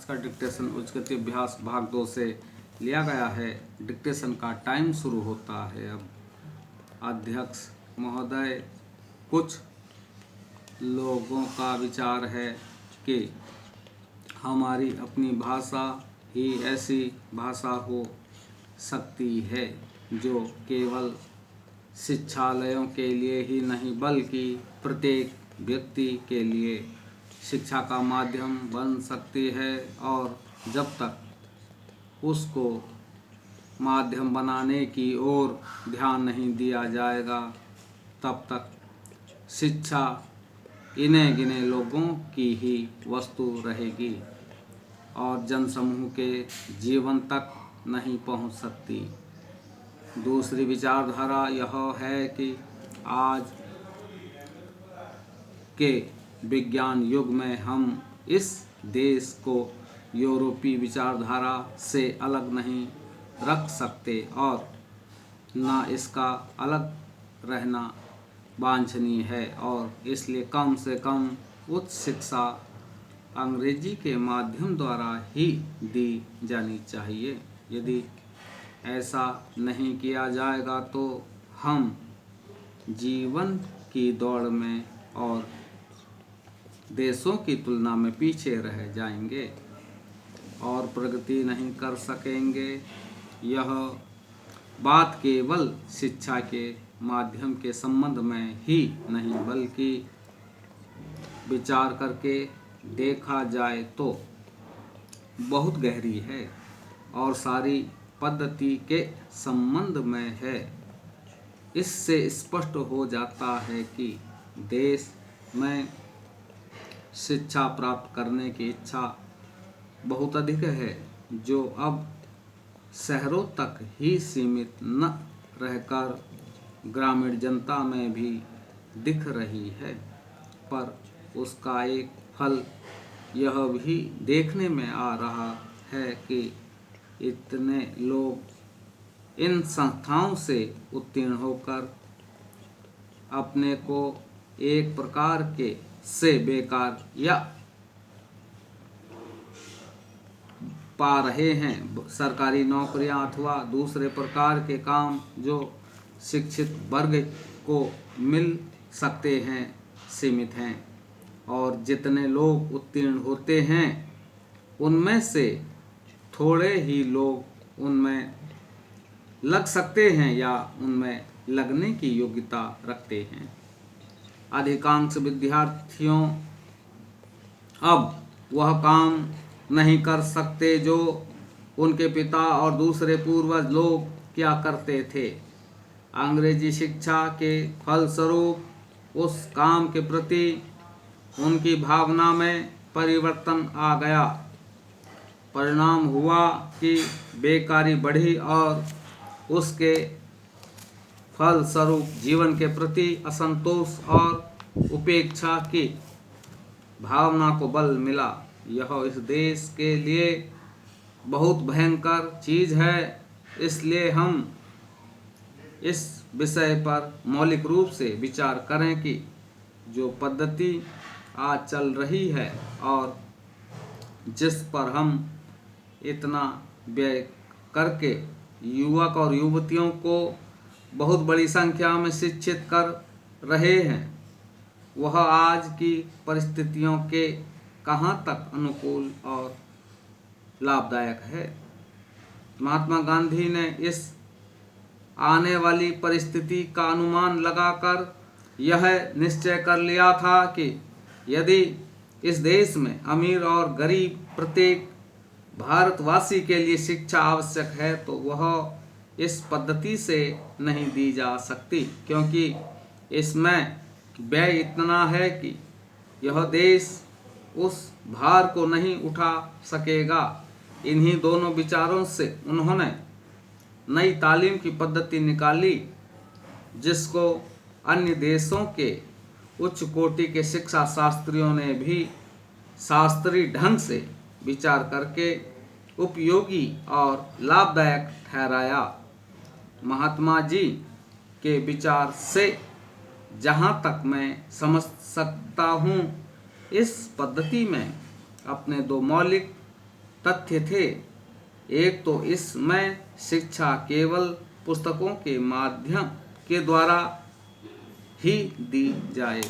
आज का डिक्टेशन उच्च गति अभ्यास भाग 2 से लिया गया है। डिक्टेशन का टाइम शुरू होता है अब। अध्यक्ष महोदय, कुछ लोगों का विचार है कि हमारी अपनी भाषा ही ऐसी भाषा हो सकती है जो केवल शिक्षालयों के लिए ही नहीं बल्कि प्रत्येक व्यक्ति के लिए शिक्षा का माध्यम बन सकती है, और जब तक उसको माध्यम बनाने की ओर ध्यान नहीं दिया जाएगा तब तक शिक्षा इन्हें गिने लोगों की ही वस्तु रहेगी और जनसमूह के जीवन तक नहीं पहुंच सकती। दूसरी विचारधारा यह है कि आज के विज्ञान युग में हम इस देश को यूरोपीय विचारधारा से अलग नहीं रख सकते और न इसका अलग रहना वांछनीय है, और इसलिए कम से कम उच्च शिक्षा अंग्रेजी के माध्यम द्वारा ही दी जानी चाहिए। यदि ऐसा नहीं किया जाएगा तो हम जीवन की दौड़ में और देशों की तुलना में पीछे रह जाएंगे और प्रगति नहीं कर सकेंगे। यह बात केवल शिक्षा के माध्यम के संबंध में ही नहीं बल्कि विचार करके देखा जाए तो बहुत गहरी है और सारी पद्धति के संबंध में है। इससे स्पष्ट हो जाता है कि देश में शिक्षा प्राप्त करने की इच्छा बहुत अधिक है, जो अब शहरों तक ही सीमित न रहकर ग्रामीण जनता में भी दिख रही है। पर उसका एक फल यह भी देखने में आ रहा है कि इतने लोग इन संस्थाओं से उत्तीर्ण होकर अपने को एक प्रकार के से बेकार या पा रहे हैं। सरकारी नौकरियां अथवा दूसरे प्रकार के काम जो शिक्षित वर्ग को मिल सकते हैं सीमित हैं, और जितने लोग उत्तीर्ण होते हैं उनमें से थोड़े ही लोग उनमें लग सकते हैं या उनमें लगने की योग्यता रखते हैं। अधिकांश विद्यार्थियों अब वह काम नहीं कर सकते जो उनके पिता और दूसरे पूर्वज लोग क्या करते थे। अंग्रेजी शिक्षा के फलस्वरूप उस काम के प्रति उनकी भावना में परिवर्तन आ गया। परिणाम हुआ कि बेकारी बढ़ी और उसके फलस्वरूप जीवन के प्रति असंतोष और उपेक्षा की भावना को बल मिला। यह इस देश के लिए बहुत भयंकर चीज है। इसलिए हम इस विषय पर मौलिक रूप से विचार करें कि जो पद्धति आज चल रही है और जिस पर हम इतना व्यय करके युवक और युवतियों को बहुत बड़ी संख्या में शिक्षित कर रहे हैं, वह आज की परिस्थितियों के कहाँ तक अनुकूल और लाभदायक है। महात्मा गांधी ने इस आने वाली परिस्थिति का अनुमान लगाकर यह निश्चय कर लिया था कि यदि इस देश में अमीर और गरीब प्रत्येक भारतवासी के लिए शिक्षा आवश्यक है तो वह इस पद्धति से नहीं दी जा सकती, क्योंकि इसमें व्यय इतना है कि यह देश उस भार को नहीं उठा सकेगा। इन्हीं दोनों विचारों से उन्होंने नई तालीम की पद्धति निकाली, जिसको अन्य देशों के उच्च कोटि के शिक्षा शास्त्रियों ने भी शास्त्रीय ढंग से विचार करके उपयोगी और लाभदायक ठहराया। महात्मा जी के विचार से जहाँ तक मैं समझ सकता हूँ, इस पद्धति में अपने दो मौलिक तथ्य थे। एक तो इसमें शिक्षा केवल पुस्तकों के माध्यम के द्वारा ही दी जाए।